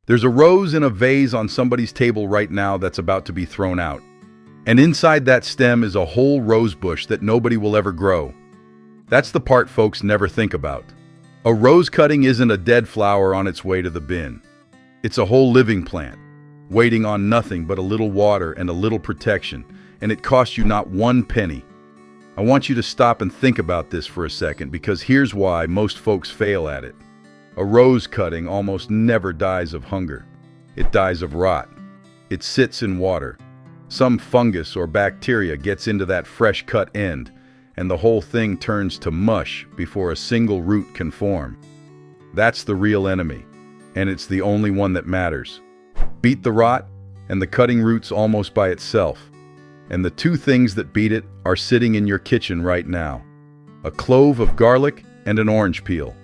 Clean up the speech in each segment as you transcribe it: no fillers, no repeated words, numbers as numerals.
There's a rose in a vase on somebody's table right now that's about to be thrown out. And inside that stem is a whole rose bush that nobody will ever grow. That's the part folks never think about. A rose cutting isn't a dead flower on its way to the bin. It's a whole living plant, waiting on nothing but a little water and a little protection, and it costs you not 1 penny. I want you to stop and think about this for a second, because here's why most folks fail at it. A rose cutting almost never dies of hunger. It dies of rot. It sits in water. Some fungus or bacteria gets into that fresh cut end, and the whole thing turns to mush before a single root can form. That's the real enemy, and it's the only one that matters. Beat the rot, and the cutting root's almost by itself. And the two things that beat it are sitting in your kitchen right now. A clove of garlic and an orange peel.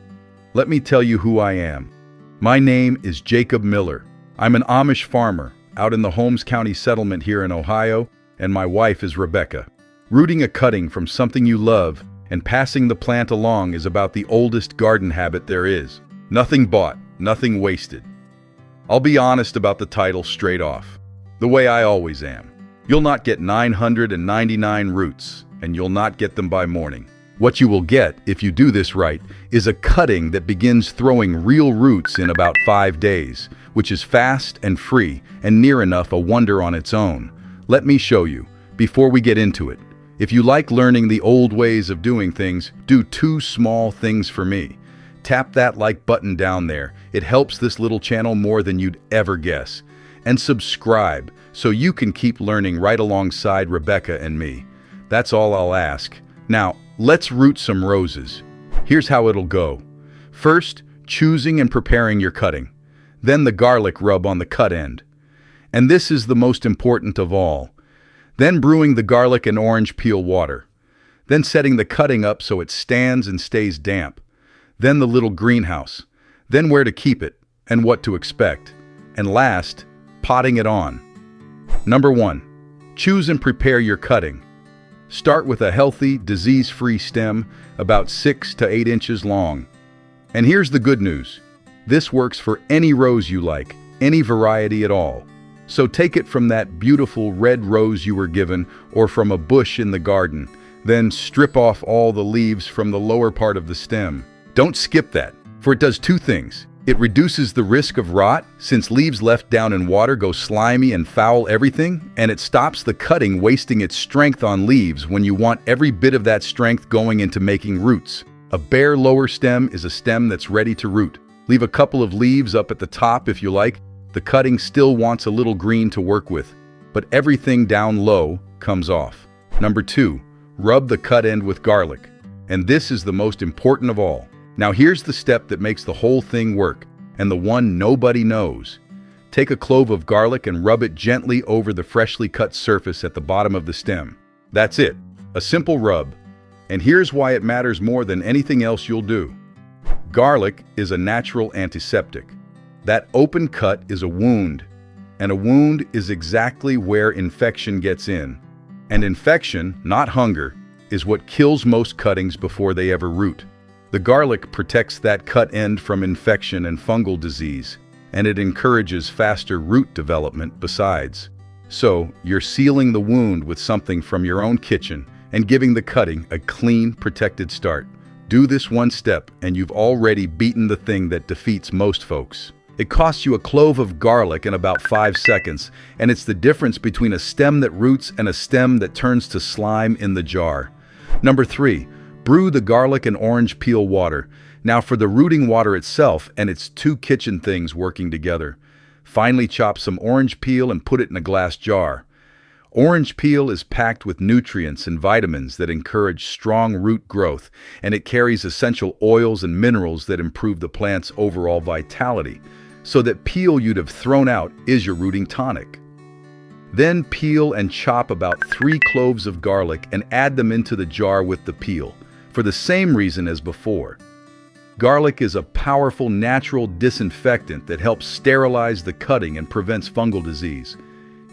Let me tell you who I am. My name is Jacob Miller. I'm an Amish farmer out in the Holmes County settlement here in Ohio, and my wife is Rebecca. Rooting a cutting from something you love and passing the plant along is about the oldest garden habit there is. Nothing bought, nothing wasted. I'll be honest about the title straight off, the way I always am. You'll not get 999 roots, and you'll not get them by morning. What you will get, if you do this right, is a cutting that begins throwing real roots in about 5 days, which is fast and free and near enough a wonder on its own. Let me show you, before we get into it. If you like learning the old ways of doing things, do 2 small things for me. Tap that like button down there. It helps this little channel more than you'd ever guess. And subscribe so you can keep learning right alongside Rebecca and me. That's all I'll ask. Now, let's root some roses. Here's how it'll go. First, choosing and preparing your cutting. Then the garlic rub on the cut end. And this is the most important of all. Then brewing the garlic and orange peel water. Then setting the cutting up so it stands and stays damp. Then the little greenhouse. Then where to keep it and what to expect. And last, potting it on. Number 1, choose and prepare your cutting. Start with a healthy, disease-free stem about 6 to 8 inches long. And here's the good news. This works for any rose you like, any variety at all. So take it from that beautiful red rose you were given or from a bush in the garden. Then strip off all the leaves from the lower part of the stem. Don't skip that, for it does 2 things. It reduces the risk of rot, since leaves left down in water go slimy and foul everything, and it stops the cutting wasting its strength on leaves when you want every bit of that strength going into making roots. A bare lower stem is a stem that's ready to root. Leave a couple of leaves up at the top if you like. The cutting still wants a little green to work with, but everything down low comes off. Number 2, rub the cut end with garlic. And this is the most important of all. Now here's the step that makes the whole thing work, and the one nobody knows. Take a clove of garlic and rub it gently over the freshly cut surface at the bottom of the stem. That's it, a simple rub. And here's why it matters more than anything else you'll do. Garlic is a natural antiseptic. That open cut is a wound, and a wound is exactly where infection gets in. And infection, not hunger, is what kills most cuttings before they ever root. The garlic protects that cut end from infection and fungal disease, and it encourages faster root development besides. So, you're sealing the wound with something from your own kitchen and giving the cutting a clean, protected start. Do this one step, and you've already beaten the thing that defeats most folks. It costs you a clove of garlic in about 5 seconds, and it's the difference between a stem that roots and a stem that turns to slime in the jar. Number 3, brew the garlic and orange peel water. Now for the rooting water itself, and it's 2 kitchen things working together. Finely chop some orange peel and put it in a glass jar. Orange peel is packed with nutrients and vitamins that encourage strong root growth, and it carries essential oils and minerals that improve the plant's overall vitality. So that peel you'd have thrown out is your rooting tonic. Then peel and chop about 3 cloves of garlic and add them into the jar with the peel, for the same reason as before. Garlic is a powerful natural disinfectant that helps sterilize the cutting and prevents fungal disease,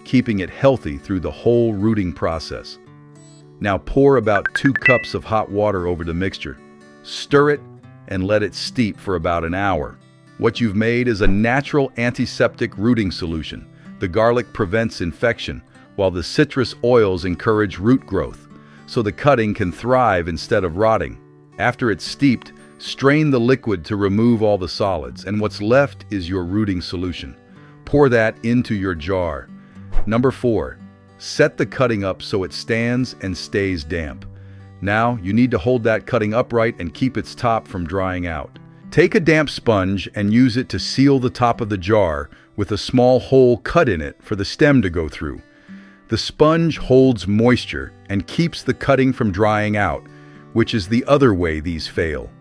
keeping it healthy through the whole rooting process. Now pour about 2 cups of hot water over the mixture. Stir it and let it steep for about an hour. What you've made is a natural antiseptic rooting solution. The garlic prevents infection, while the citrus oils encourage root growth, so the cutting can thrive instead of rotting. After it's steeped, strain the liquid to remove all the solids, and what's left is your rooting solution. Pour that into your jar. Number 4. Set the cutting up so it stands and stays damp. Now, you need to hold that cutting upright and keep its top from drying out. Take a damp sponge and use it to seal the top of the jar with a small hole cut in it for the stem to go through. The sponge holds moisture and keeps the cutting from drying out, which is the other way these fail.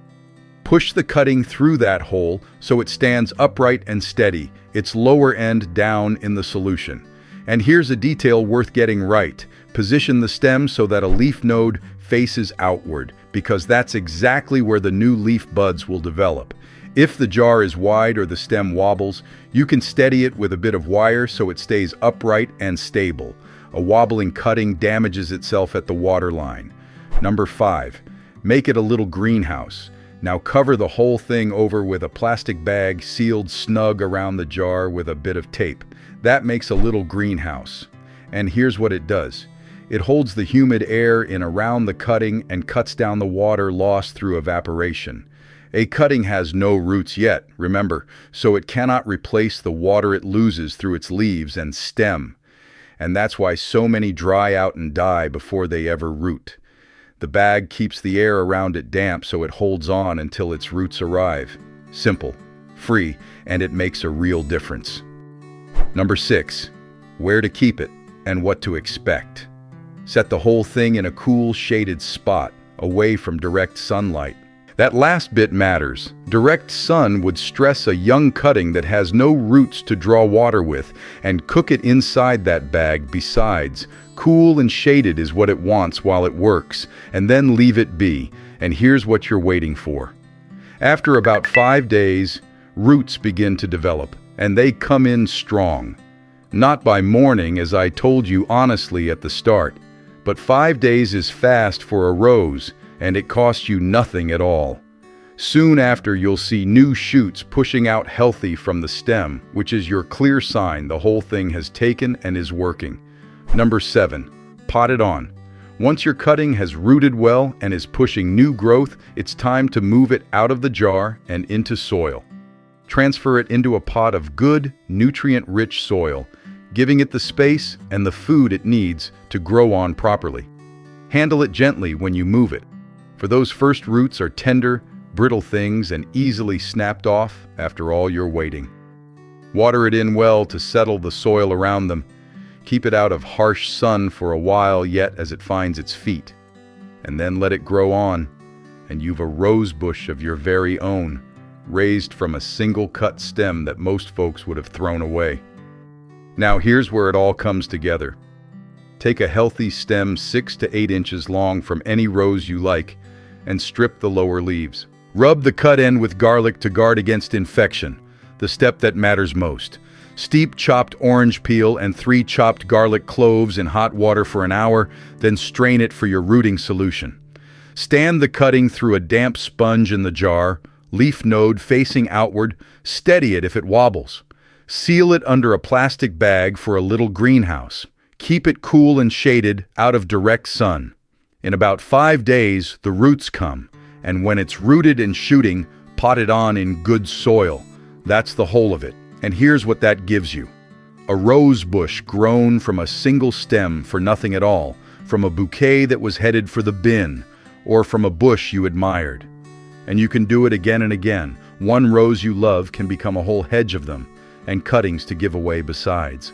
Push the cutting through that hole so it stands upright and steady, its lower end down in the solution. And here's a detail worth getting right. Position the stem so that a leaf node faces outward, because that's exactly where the new leaf buds will develop. If the jar is wide or the stem wobbles, you can steady it with a bit of wire so it stays upright and stable. A wobbling cutting damages itself at the water line. Number 5. Make it a little greenhouse. Now cover the whole thing over with a plastic bag sealed snug around the jar with a bit of tape. That makes a little greenhouse. And here's what it does. It holds the humid air in around the cutting and cuts down the water lost through evaporation. A cutting has no roots yet, remember, so it cannot replace the water it loses through its leaves and stem. And that's why so many dry out and die before they ever root. The bag keeps the air around it damp so it holds on until its roots arrive. Simple, free, and it makes a real difference. Number 6. Where to keep it and what to expect. Set the whole thing in a cool, shaded spot, away from direct sunlight. That last bit matters. Direct sun would stress a young cutting that has no roots to draw water with, and cook it inside that bag besides. Cool and shaded is what it wants while it works, and then leave it be. And here's what you're waiting for. After about 5 days, roots begin to develop, and they come in strong. Not by morning, as I told you honestly at the start, but 5 days is fast for a rose, and it costs you nothing at all. Soon after, you'll see new shoots pushing out healthy from the stem, which is your clear sign the whole thing has taken and is working. Number 7. Pot it on. Once your cutting has rooted well and is pushing new growth, it's time to move it out of the jar and into soil. Transfer it into a pot of good, nutrient-rich soil, giving it the space and the food it needs to grow on properly. Handle it gently when you move it, for those first roots are tender, brittle things and easily snapped off after all your waiting. Water it in well to settle the soil around them. Keep it out of harsh sun for a while yet as it finds its feet, and then let it grow on, and you've a rose bush of your very own, raised from a single cut stem that most folks would have thrown away. Now here's where it all comes together. Take a healthy stem 6 to 8 inches long from any rose you like, and strip the lower leaves. Rub the cut end with garlic to guard against infection, the step that matters most. Steep chopped orange peel and 3 chopped garlic cloves in hot water for an hour, then strain it for your rooting solution. Stand the cutting through a damp sponge in the jar, leaf node facing outward, steady it if it wobbles. Seal it under a plastic bag for a little greenhouse. Keep it cool and shaded, out of direct sun. In about 5 days, the roots come, and when it's rooted and shooting, pot it on in good soil. That's the whole of it. And here's what that gives you. A rose bush grown from a single stem for nothing at all, from a bouquet that was headed for the bin, or from a bush you admired. And you can do it again and again. One rose you love can become a whole hedge of them, and cuttings to give away besides.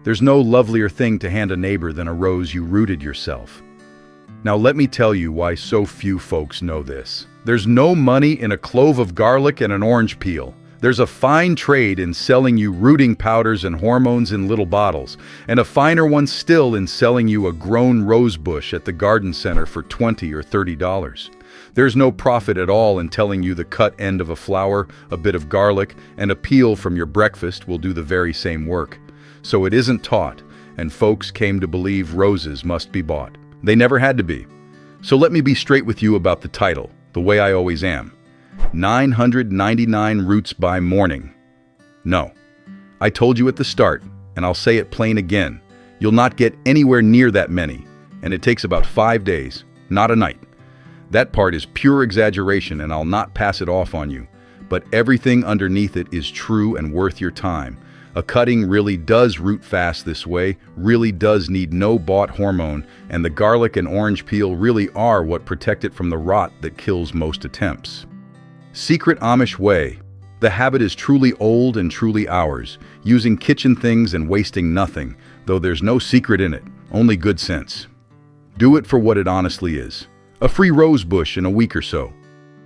There's no lovelier thing to hand a neighbor than a rose you rooted yourself. Now let me tell you why so few folks know this. There's no money in a clove of garlic and an orange peel. There's a fine trade in selling you rooting powders and hormones in little bottles, and a finer one still in selling you a grown rose bush at the garden center for $20 or $30. There's no profit at all in telling you the cut end of a flower, a bit of garlic, and a peel from your breakfast will do the very same work. So it isn't taught, and folks came to believe roses must be bought. They never had to be. So let me be straight with you about the title, the way I always am. 999 roots by morning. No. I told you at the start, and I'll say it plain again. You'll not get anywhere near that many, and it takes about 5 days, not a night. That part is pure exaggeration, and I'll not pass it off on you. But everything underneath it is true and worth your time. A cutting really does root fast this way, really does need no bought hormone, and the garlic and orange peel really are what protect it from the rot that kills most attempts. Secret Amish way. The habit is truly old and truly ours, using kitchen things and wasting nothing, though there's no secret in it, only good sense. Do it for what it honestly is. A free rose bush in a week or so.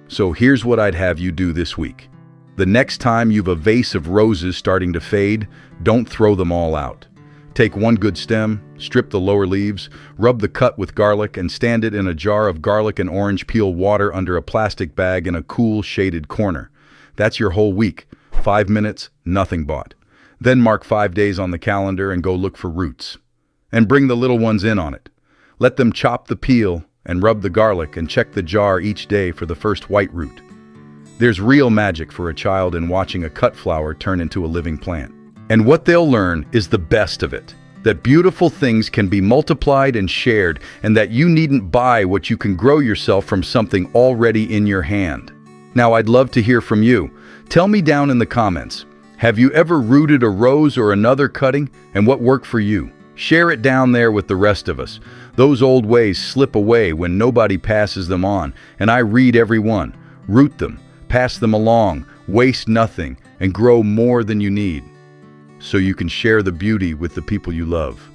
So here's what I'd have you do this week. The next time you've a vase of roses starting to fade, don't throw them all out. Take one good stem, strip the lower leaves, rub the cut with garlic, and stand it in a jar of garlic and orange peel water under a plastic bag in a cool, shaded corner. That's your whole week. 5 minutes, nothing bought. Then mark 5 days on the calendar and go look for roots. And bring the little ones in on it. Let them chop the peel and rub the garlic and check the jar each day for the first white root. There's real magic for a child in watching a cut flower turn into a living plant. And what they'll learn is the best of it. That beautiful things can be multiplied and shared, and that you needn't buy what you can grow yourself from something already in your hand. Now, I'd love to hear from you. Tell me down in the comments. Have you ever rooted a rose or another cutting, and what worked for you? Share it down there with the rest of us. Those old ways slip away when nobody passes them on, and I read every one. Root them, pass them along, waste nothing, and grow more than you need, so you can share the beauty with the people you love.